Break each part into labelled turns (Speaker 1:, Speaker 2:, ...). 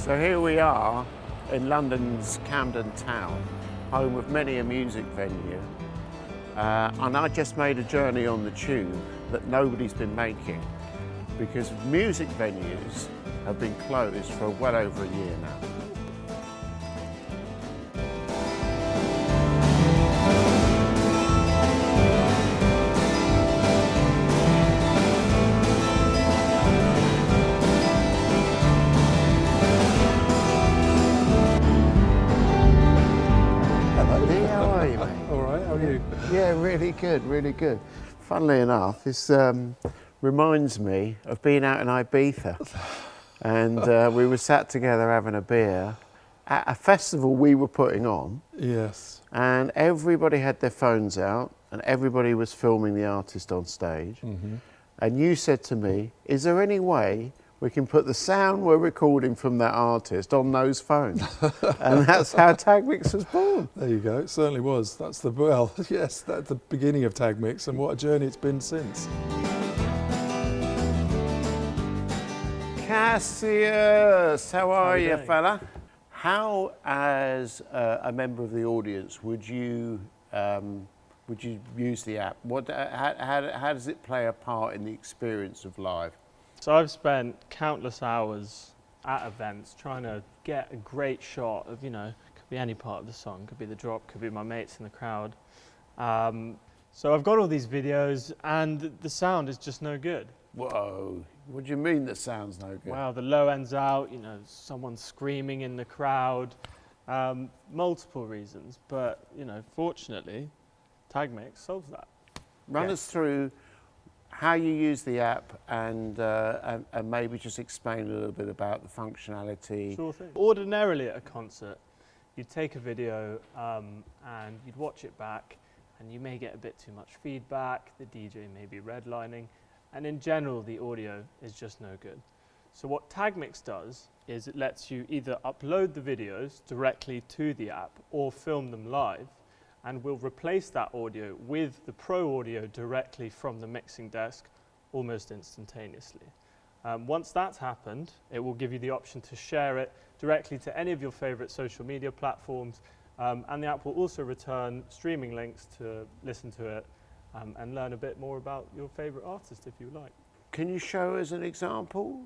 Speaker 1: So here we are in London's Camden Town, home of many a music venue. And I just made a journey on the tube that nobody's been making, because music venues have been closed for well over a year now. Yeah, really good, really good. Funnily enough, this reminds me of being out in Ibiza, and we were sat together having a beer at a festival we were putting on.
Speaker 2: Yes.
Speaker 1: And everybody had their phones out and everybody was filming the artist on stage. Mm-hmm. And you said to me, is there any way we can put the sound we're recording from that artist on those phones? And that's how TagMix was born.
Speaker 2: There you go, it certainly was. That's the, well, yes, that's the beginning of TagMix, and what a journey it's been since.
Speaker 1: Cassius, how are you, fella? How, as a member of the audience, would you use the app? How does it play a part in the experience of live?
Speaker 3: So I've spent countless hours at events trying to get a great shot of, you know, could be any part of the song, could be the drop, could be my mates in the crowd. So I've got all these videos and the sound is just no good.
Speaker 1: Whoa, what do you mean the sound's no good?
Speaker 3: Well, the low end's out, you know, someone's screaming in the crowd, multiple reasons, but, you know, fortunately, TagMix solves that.
Speaker 1: Run us through how you use the app and maybe just explain a little bit about the functionality.
Speaker 3: Sure thing. Ordinarily at a concert, you'd take a video and you'd watch it back, and you may get a bit too much feedback, the DJ may be redlining, and in general the audio is just no good. So what TagMix does is it lets you either upload the videos directly to the app or film them live, and we'll replace that audio with the pro audio directly from the mixing desk almost instantaneously. Once that's happened, it will give you the option to share it directly to any of your favorite social media platforms, and the app will also return streaming links to listen to it and learn a bit more about your favorite artist if you like.
Speaker 1: Can you show us an example?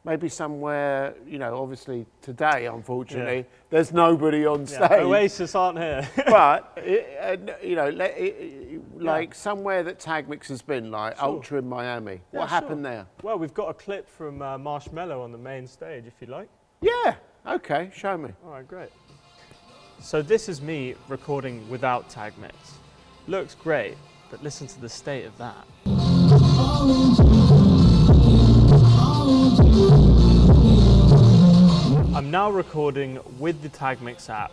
Speaker 1: Maybe somewhere, you know, obviously today, unfortunately, there's nobody on stage.
Speaker 3: Oasis aren't here.
Speaker 1: But, you know, like somewhere that TagMix has been, like Ultra in Miami.
Speaker 3: Yeah,
Speaker 1: what happened there?
Speaker 3: Well, we've got a clip from Marshmello on the main stage, if you like.
Speaker 1: Yeah, okay, show me.
Speaker 3: All right, great. So this is me recording without TagMix. Looks great, but listen to the state of that. I'm now recording with the TagMix app.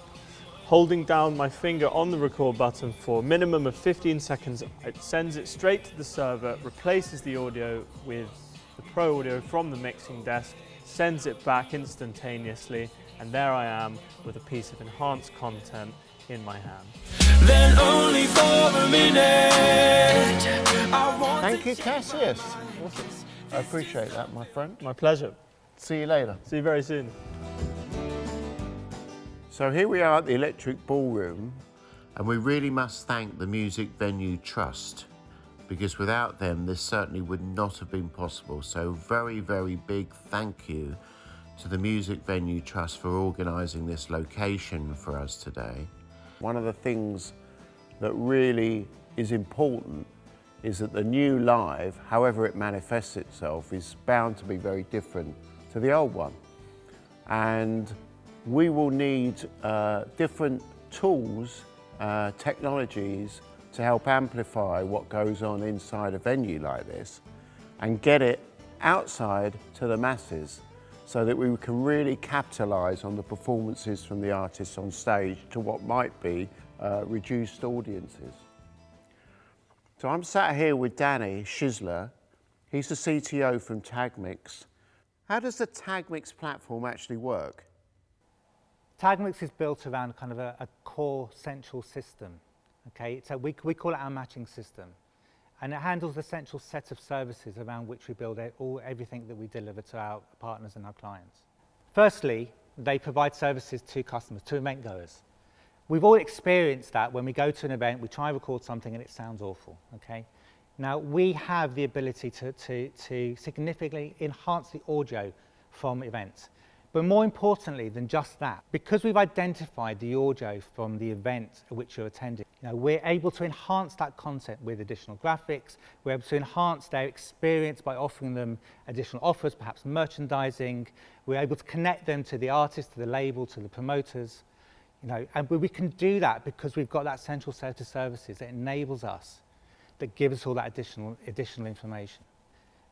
Speaker 3: Holding down my finger on the record button for a minimum of 15 seconds, it sends it straight to the server, replaces the audio with the pro audio from the mixing desk, sends it back instantaneously, and there I am with a piece of enhanced content in my hand. Then only for a minute,
Speaker 1: Thank you, Cassius. Awesome. I appreciate that, my friend.
Speaker 3: My pleasure.
Speaker 1: See you later.
Speaker 3: See you very soon.
Speaker 1: So here we are at the Electric Ballroom, and we really must thank the Music Venue Trust, because without them this certainly would not have been possible. So very, very big thank you to the Music Venue Trust for organising this location for us today. One of the things that really is important is that the new live, however it manifests itself, is bound to be very different to the old one. And we will need different tools, technologies to help amplify what goes on inside a venue like this and get it outside to the masses so that we can really capitalise on the performances from the artists on stage to what might be reduced audiences. So I'm sat here with Danny Schisler. He's the CTO from TagMix. How does the TagMix platform actually work?
Speaker 4: TagMix is built around kind of a core central system. Okay, so we call it our matching system, and it handles the central set of services around which we build everything that we deliver to our partners and our clients. Firstly, they provide services to customers, to event goers. We've all experienced that when we go to an event, we try and record something and it sounds awful, okay? Now, we have the ability to significantly enhance the audio from events. But more importantly than just that, because we've identified the audio from the event at which you're attending, we're able to enhance that content with additional graphics. We're able to enhance their experience by offering them additional offers, perhaps merchandising. We're able to connect them to the artist, to the label, to the promoters. And we can do that because we've got that central set of services that enables us, that gives us all that additional information.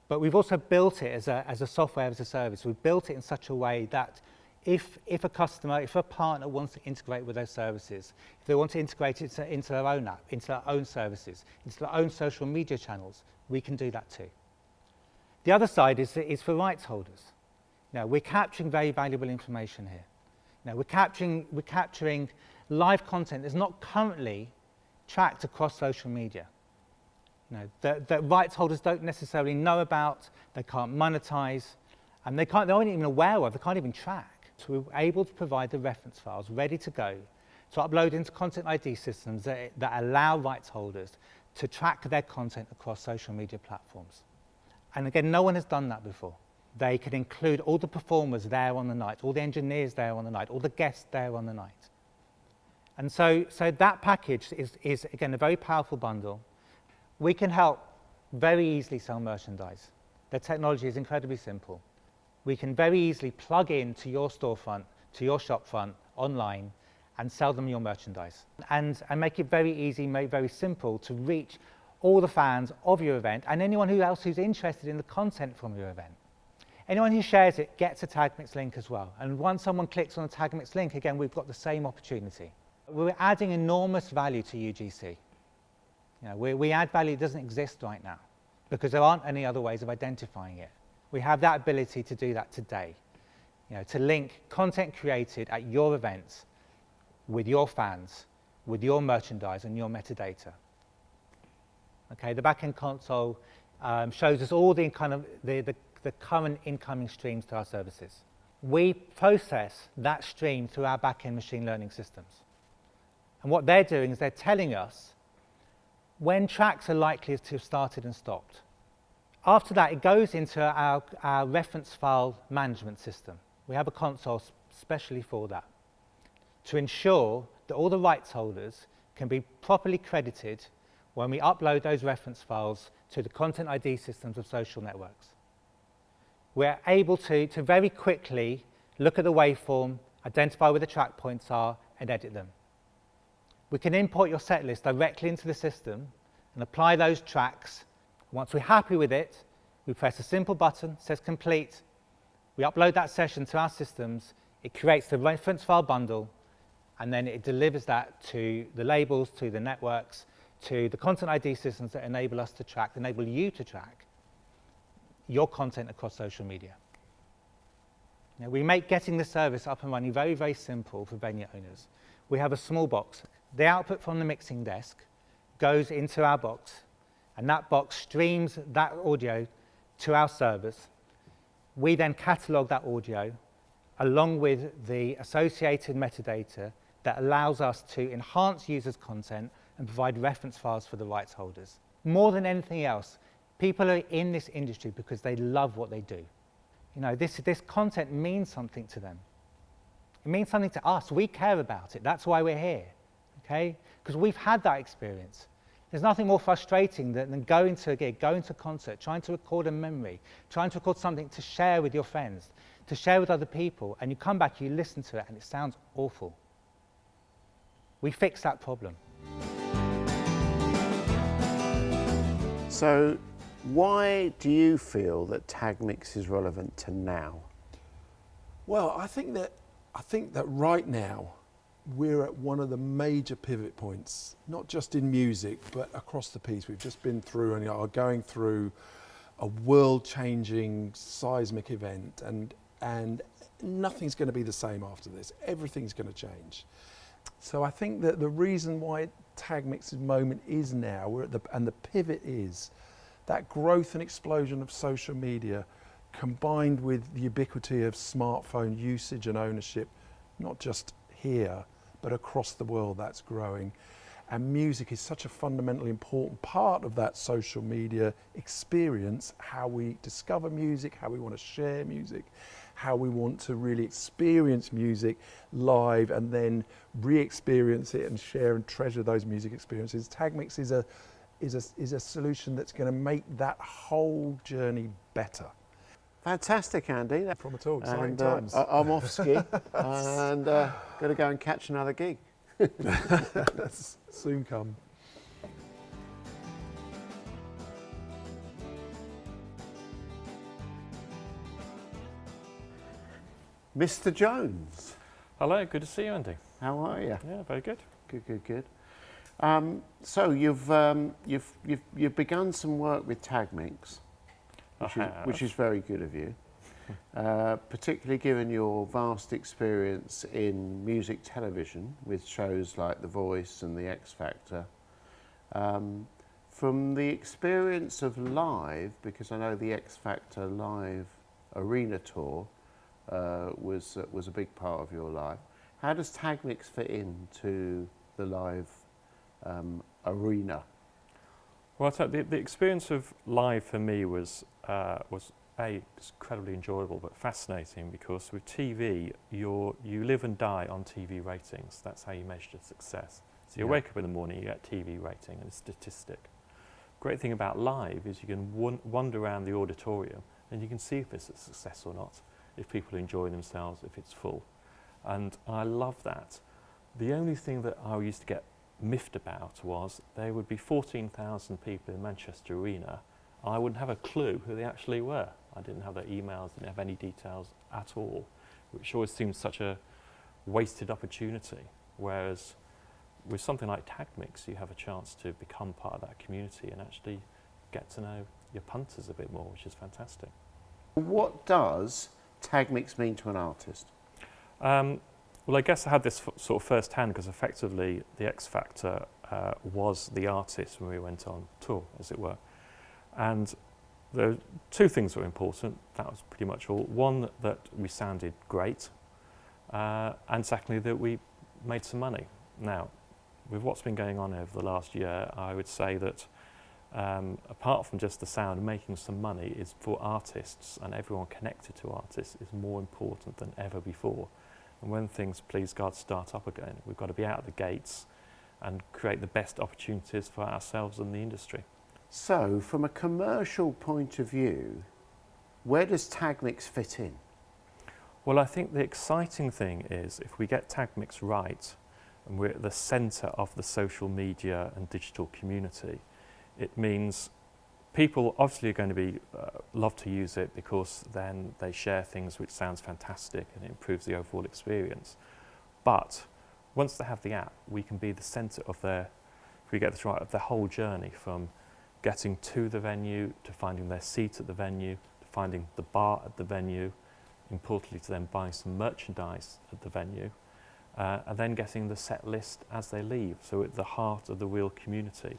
Speaker 4: But we've also built it as a software as a service. We've built it in such a way that if a customer, if a partner wants to integrate with those services, if they want to integrate it into their own app, into their own services, into their own social media channels, we can do that too. The other side is for rights holders. We're capturing very valuable information here. We're capturing live content that's not currently tracked across social media. That rights holders don't necessarily know about, they can't monetize, and they aren't even aware of, they can't even track. So we're able to provide the reference files ready to go to upload into content ID systems that allow rights holders to track their content across social media platforms. And again, no one has done that before. They can include all the performers there on the night, all the engineers there on the night, all the guests there on the night. And so that package is again, a very powerful bundle. We can help very easily sell merchandise. The technology is incredibly simple. We can very easily plug in to your storefront, to your shop front, online, and sell them your merchandise. And make it very easy, make it very simple to reach all the fans of your event and anyone else who's interested in the content from your event. Anyone who shares it gets a TagMix link as well. And once someone clicks on a TagMix link, again, we've got the same opportunity. We're adding enormous value to UGC. We add value that doesn't exist right now because there aren't any other ways of identifying it. We have that ability to do that today, to link content created at your events with your fans, with your merchandise and your metadata. Okay, the backend console shows us all the current incoming streams to our services. We process that stream through our backend machine learning systems. And what they're doing is they're telling us when tracks are likely to have started and stopped. After that, it goes into our reference file management system. We have a console specially for that, to ensure that all the rights holders can be properly credited when we upload those reference files to the content ID systems of social networks. We're able to very quickly look at the waveform, identify where the track points are, and edit them. We can import your set list directly into the system and apply those tracks. Once we're happy with it, we press a simple button, says complete. We upload that session to our systems. It creates the reference file bundle, and then it delivers that to the labels, to the networks, to the content ID systems that enable us to track, enable you to track your content across social media. We make getting the service up and running very, very simple for venue owners. We have a small box. The output from the mixing desk goes into our box, and that box streams that audio to our servers. We then catalog that audio along with the associated metadata that allows us to enhance users' content and provide reference files for the rights holders. More than anything else, people are in this industry because they love what they do. This content means something to them. It means something to us. We care about it. That's why we're here, okay? Because we've had that experience. There's nothing more frustrating than going to a gig, going to a concert, trying to record a memory, trying to record something to share with your friends, to share with other people, and you come back, you listen to it, and it sounds awful. We fix that problem.
Speaker 1: So why do you feel that TagMix is relevant to now?
Speaker 2: Well, I think that right now we're at one of the major pivot points, not just in music, but across the piece. We've just been through and are going through a world-changing seismic event, and nothing's going to be the same after this. Everything's going to change. So I think that the reason why TagMix's moment is now, and the pivot is that growth and explosion of social media combined with the ubiquity of smartphone usage and ownership, not just here, but across the world, that's growing. And music is such a fundamentally important part of that social media experience, how we discover music, how we want to share music, how we want to really experience music live and then re-experience it and share and treasure those music experiences. TagMix is a solution that's going to make that whole journey better.
Speaker 1: Fantastic, Andy.
Speaker 2: From at all, exciting
Speaker 1: And,
Speaker 2: times.
Speaker 1: I'm off ski and got to go and catch another gig.
Speaker 2: Soon come.
Speaker 1: Mr. Jones,
Speaker 5: Hello, good to see you, Andy.
Speaker 1: how are you?
Speaker 5: Yeah, very good.
Speaker 1: Good, good, good. So you've begun some work with TagMix, which is very good of you, particularly given your vast experience in music television with shows like The Voice and The X Factor. From the experience of live, because I know the X Factor live arena tour was a big part of your life. How does TagMix fit into the live arena?
Speaker 5: Well, the experience of live for me was incredibly enjoyable but fascinating, because with TV, you live and die on TV ratings. That's how you measure success. So you wake up in the morning, you get TV rating and a statistic. Great thing about live is you can wander around the auditorium and you can see if it's a success or not, if people enjoy themselves, if it's full. And I love that. The only thing that I used to get miffed about was there would be 14,000 people in Manchester Arena. I wouldn't have a clue who they actually were. I didn't have their emails, didn't have any details at all, which always seems such a wasted opportunity. Whereas with something like TagMix, you have a chance to become part of that community and actually get to know your punters a bit more, which is fantastic.
Speaker 1: What does TagMix mean to an artist?
Speaker 5: Well, I guess I had this sort of first hand, because effectively the X Factor was the artist when we went on tour, as it were. And there are two things that were important. That was pretty much all. One, that we sounded great, and secondly, that we made some money. Now, with what's been going on over the last year, I would say that apart from just the sound, making some money is, for artists and everyone connected to artists, is more important than ever before. And when things, please God, start up again, we've got to be out of the gates and create the best opportunities for ourselves and the industry.
Speaker 1: So, from a commercial point of view, where does TagMix fit in?
Speaker 5: Well, I think the exciting thing is if we get TagMix right, and we're at the centre of the social media and digital community, it means people obviously are going to be love to use it, because then they share things which sounds fantastic and it improves the overall experience. But once they have the app, we can be the centre of their, if we get this right, of their whole journey, from getting to the venue, to finding their seat at the venue, to finding the bar at the venue, importantly to them buying some merchandise at the venue, and then getting the set list as they leave, so at the heart of the real community.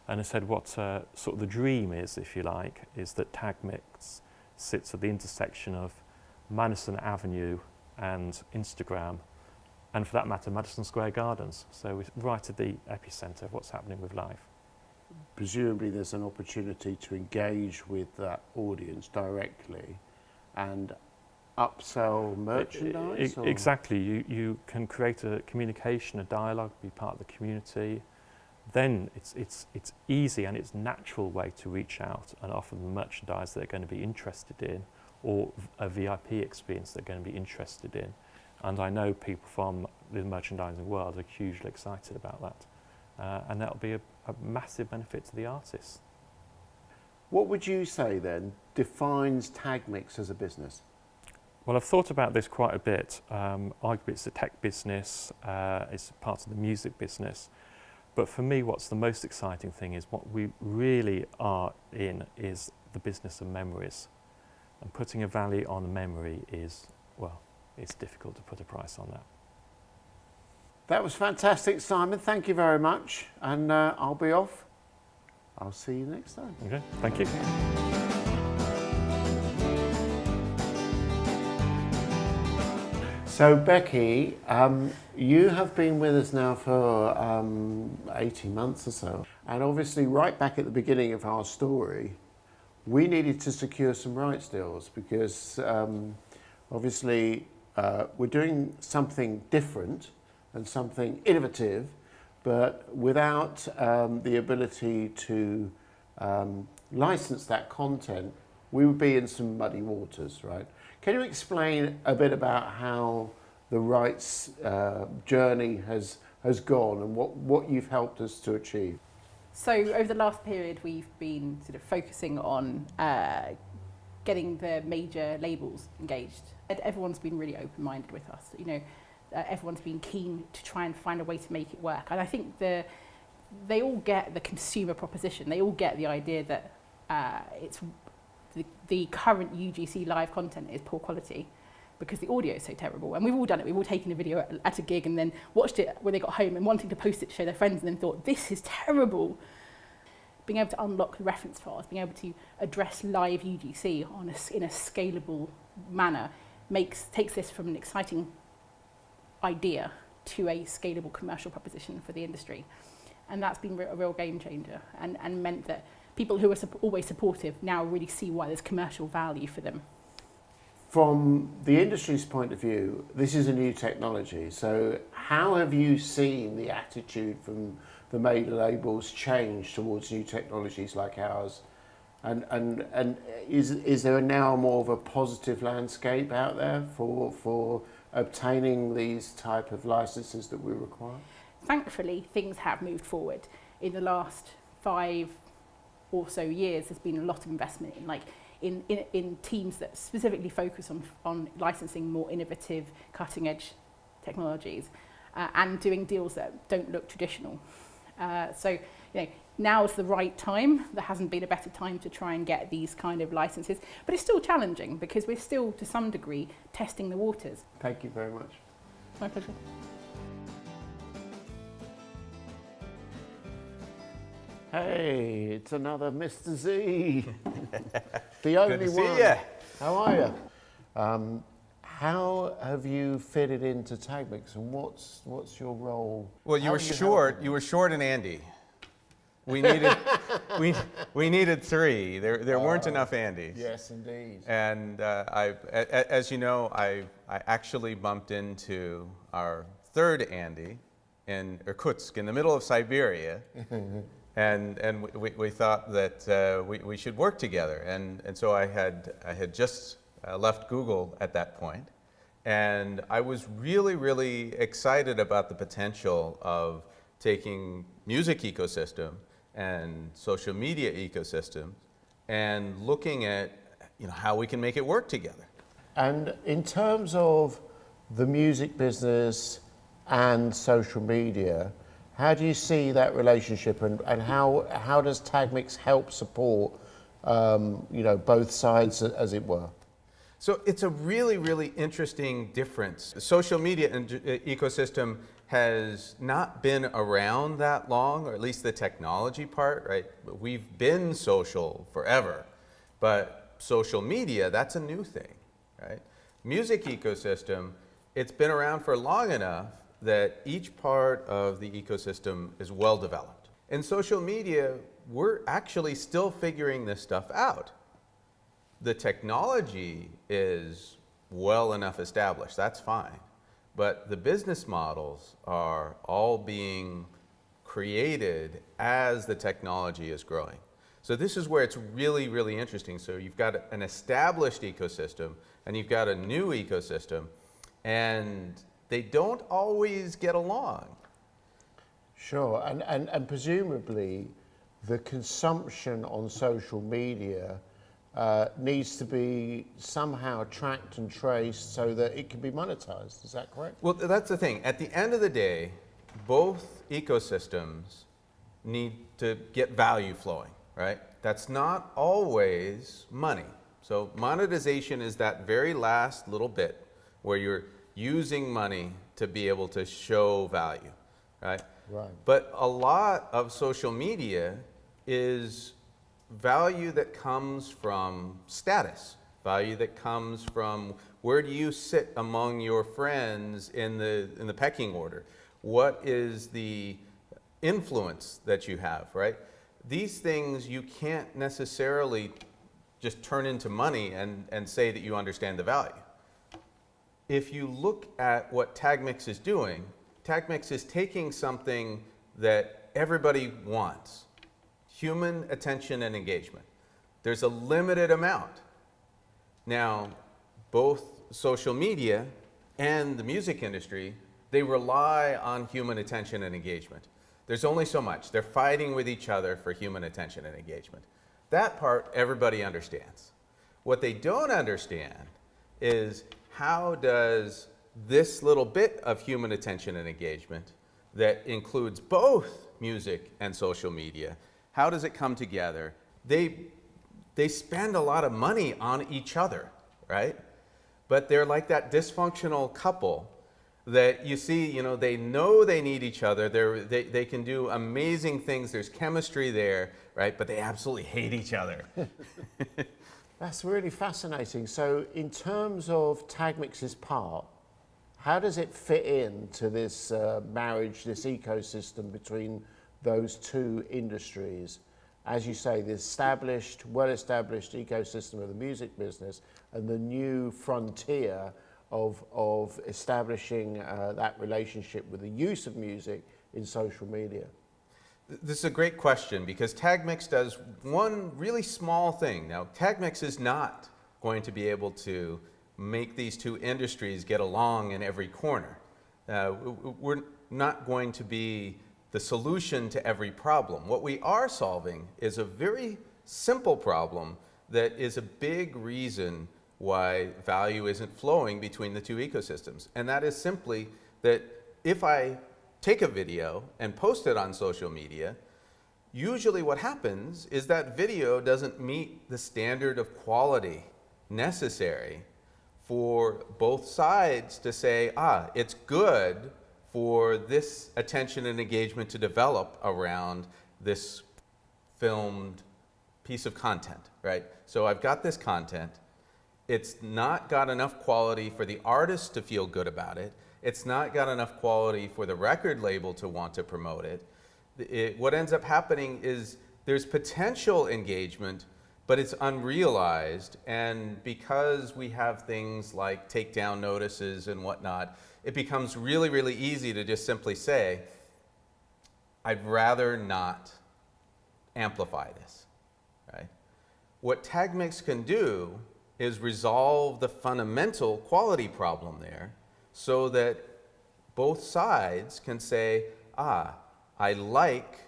Speaker 5: And I said what sort of the dream is, if you like, is that TagMix sits at the intersection of Madison Avenue and Instagram, and for that matter, Madison Square Gardens. So we're right at the epicentre of what's happening with live.
Speaker 1: Presumably there's an opportunity to engage with that audience directly and upsell merchandise?
Speaker 5: Exactly. You can create a communication, a dialogue, be part of the community. Then it's easy and it's a natural way to reach out and offer them merchandise they're going to be interested in, or a VIP experience they're going to be interested in. And I know people from the merchandising world are hugely excited about that. And that'll be a massive benefit to the artists.
Speaker 1: What would you say then defines TagMix as a business?
Speaker 5: Well, I've thought about this quite a bit. Arguably it's a tech business, it's part of the music business. But for me, what's the most exciting thing is what we really are in is the business of memories. And putting a value on memory is, well, it's difficult to put a price on that.
Speaker 1: That was fantastic, Simon. Thank you very much. And I'll be off. I'll see you next time.
Speaker 5: Okay, thank you.
Speaker 1: So Becky, you have been with us now for 18 months or so, and obviously right back at the beginning of our story, we needed to secure some rights deals because obviously we're doing something different and something innovative, but without the ability to license that content, we would be in some muddy waters, right? Can you explain a bit about how the rights journey has gone and what you've helped us to achieve?
Speaker 6: So over the last period, we've been sort of focusing on getting the major labels engaged. Everyone's been really open-minded with us. You know, everyone's been keen to try and find a way to make it work. And I think they all get the consumer proposition. They all get the idea that it's the current UGC live content is poor quality because the audio is so terrible. And we've all done it. We've all taken a video at a gig and then watched it when they got home and wanting to post it to show their friends and then thought, this is terrible. Being able to unlock the reference files, being able to address live UGC in a scalable manner takes this from an exciting idea to a scalable commercial proposition for the industry. And that's been a real game changer and meant that people who are always supportive now really see why there's commercial value for them.
Speaker 1: From the industry's point of view, this is a new technology. So how have you seen the attitude from the major labels change towards new technologies like ours? And is there now more of a positive landscape out there for obtaining these type of licenses that we require?
Speaker 6: Thankfully, things have moved forward. In the last 5 or so years, there's been a lot of investment in teams that specifically focus on licensing more innovative, cutting-edge technologies and doing deals that don't look traditional. So, you know, now is the right time. There hasn't been a better time to try and get these kind of licenses, but it's still challenging because we're still, to some degree, testing the waters.
Speaker 1: Thank you very much.
Speaker 6: My pleasure.
Speaker 1: Hey, it's another Mr. Z. The only
Speaker 7: Good to
Speaker 1: one.
Speaker 7: see ya.
Speaker 1: How are you? How have you fitted into TagMix, and what's your role?
Speaker 7: Well, you
Speaker 1: How
Speaker 7: were
Speaker 1: do
Speaker 7: short.
Speaker 1: help
Speaker 7: You were short and Andy. We needed we needed 3. There weren't enough Andys.
Speaker 1: Yes, indeed.
Speaker 7: And as you know, I actually bumped into our 3rd Andy in Irkutsk, in the middle of Siberia. And we thought that we should work together, and so I had just left Google at that point, and I was really excited about the potential of taking music ecosystem and social media ecosystem and looking at how we can make it work together.
Speaker 1: And in terms of the music business and social media, how do you see that relationship, and how does TagMix help support both sides, as it were?
Speaker 7: So it's a really interesting difference. The social media ecosystem has not been around that long, or at least the technology part, right? We've been social forever, but social media, that's a new thing, right? Music ecosystem, it's been around for long enough that each part of the ecosystem is well developed. In social media, we're actually still figuring this stuff out. The technology is well enough established, that's fine. But the business models are all being created as the technology is growing. So this is where it's really interesting. So you've got an established ecosystem and you've got a new ecosystem, and they don't always get along.
Speaker 1: Sure, and presumably the consumption on social media needs to be somehow tracked and traced so that it can be monetized. Is that correct?
Speaker 7: Well, that's the thing. At the end of the day, both ecosystems need to get value flowing, right? That's not always money. So monetization is that very last little bit where you're using money to be able to show value, right?
Speaker 1: Right.
Speaker 7: But a lot of social media is value that comes from status, value that comes from Where do you sit among your friends in the pecking order? What is the influence that you have, right? These things you can't necessarily just turn into money and say that you understand the value. If you look at what TagMix is doing, TagMix is taking something that everybody wants, human attention and engagement. There's a limited amount. Now, both social media and the music industry, they rely on human attention and engagement. There's only so much. They're fighting with each other for human attention and engagement. That part everybody understands. What they don't understand is how does this little bit of human attention and engagement that includes both music and social media, how does it come together? They spend a lot of money on each other, right? But they're like that dysfunctional couple that you see, you know they need each other. They can do amazing things. There's chemistry there, right? But they absolutely hate each other.
Speaker 1: That's really fascinating. So in terms of TagMix's part, how does it fit into this marriage, this ecosystem between those two industries? As you say, the established, well-established ecosystem of the music business and the new frontier of establishing that relationship with the use of music in social media?
Speaker 7: This is a great question because TagMix does one really small thing. Now, TagMix is not going to be able to make these two industries get along in every corner. We're not going to be the solution to every problem. What we are solving is a very simple problem that is a big reason why value isn't flowing between the two ecosystems. And that is simply that if I take a video and post it on social media, usually what happens is that video doesn't meet the standard of quality necessary for both sides to say, it's good for this attention and engagement to develop around this filmed piece of content, right? So I've got this content. It's not got enough quality for the artist to feel good about it. It's not got enough quality for the record label to want to promote it. What ends up happening is there's potential engagement, but it's unrealized. And because we have things like takedown notices and whatnot, it becomes really, really easy to just simply say, I'd rather not amplify this, right? What TagMix can do is resolve the fundamental quality problem there so that both sides can say, I like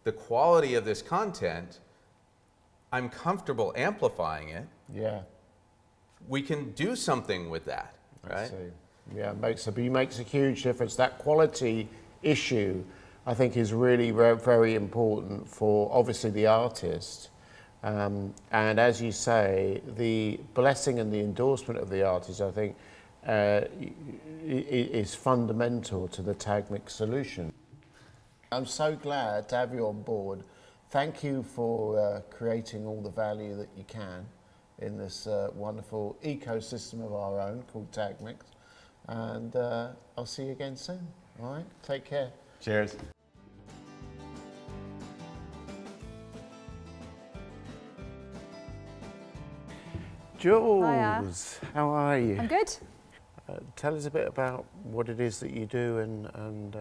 Speaker 7: the quality of this content, I'm comfortable amplifying it.
Speaker 1: Yeah.
Speaker 7: We can do something with that, right?
Speaker 1: I see. Yeah, it makes a huge difference. That quality issue, I think, is really very important for, obviously, the artist. And as you say, the blessing and the endorsement of the artist, I think, is fundamental to the TagMix solution. I'm so glad to have you on board. Thank you for creating all the value that you can in this wonderful ecosystem of our own called TagMix. And I'll see you again soon. All right, take care.
Speaker 7: Cheers.
Speaker 1: Jules, how are you?
Speaker 8: I'm good.
Speaker 1: Tell us a bit about what it is that you do and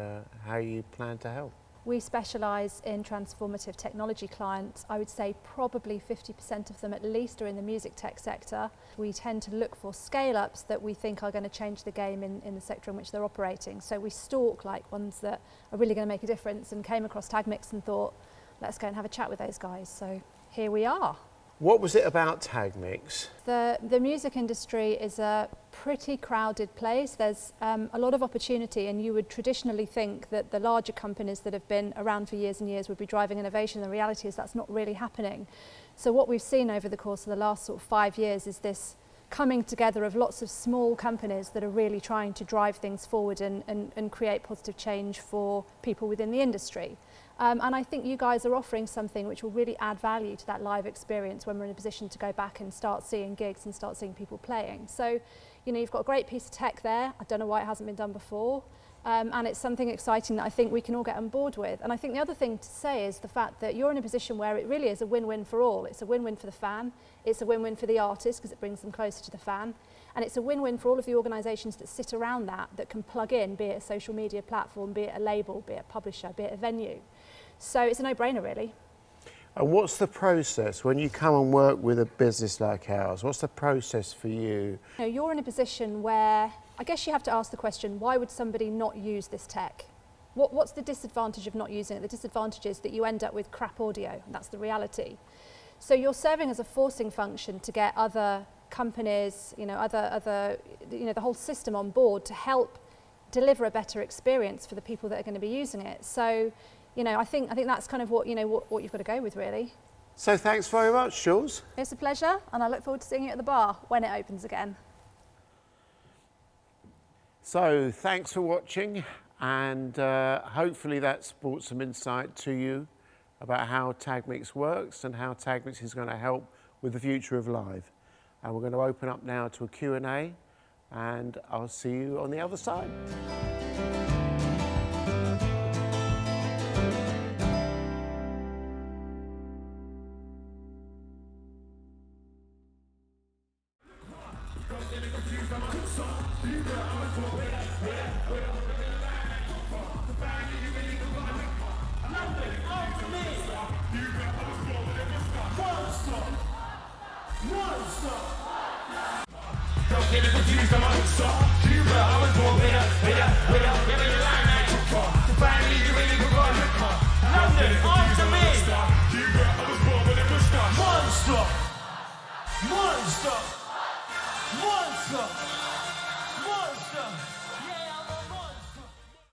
Speaker 1: how you plan to help.
Speaker 8: We specialise in transformative technology clients. I would say probably 50% of them at least are in the music tech sector. We tend to look for scale-ups that we think are going to change the game in the sector in which they're operating. So we stalk like ones that are really going to make a difference and came across TagMix and thought, let's go and have a chat with those guys. So here we are.
Speaker 1: What was it about TagMix?
Speaker 8: The music industry is a pretty crowded place. There's a lot of opportunity, and you would traditionally think that the larger companies that have been around for years and years would be driving innovation. The reality is that's not really happening. So what we've seen over the course of the last sort of 5 years is this coming together of lots of small companies that are really trying to drive things forward and create positive change for people within the industry. And I think you guys are offering something which will really add value to that live experience when we're in a position to go back and start seeing gigs and start seeing people playing. So, you know, you've got a great piece of tech there. I don't know why it hasn't been done before. And it's something exciting that I think we can all get on board with. And I think the other thing to say is the fact that you're in a position where it really is a win-win for all. It's a win-win for the fan, it's a win-win for the artist because it brings them closer to the fan, and it's a win-win for all of the organisations that sit around that can plug in, be it a social media platform, be it a label, be it a publisher, be it a venue. So it's a no-brainer, really.
Speaker 1: And what's the process when you come and work with a business like ours? What's the process for you?
Speaker 8: You know, you're in a position where I guess you have to ask the question, why would somebody not use this tech? What's the disadvantage of not using it? The disadvantage is that you end up with crap audio, and that's the reality. So you're serving as a forcing function to get other companies, you know, the whole system on board to help deliver a better experience for the people that are going to be using it. So, you know, I think that's kind of what you've got to go with, really.
Speaker 1: So thanks very much, Jules.
Speaker 8: It's a pleasure, and I look forward to seeing you at the bar when it opens again.
Speaker 1: So thanks for watching, and hopefully that's brought some insight to you about how TagMix works and how TagMix is going to help with the future of live. And we're going to open up now to a Q&A, and I'll see you on the other side.
Speaker 9: Monster!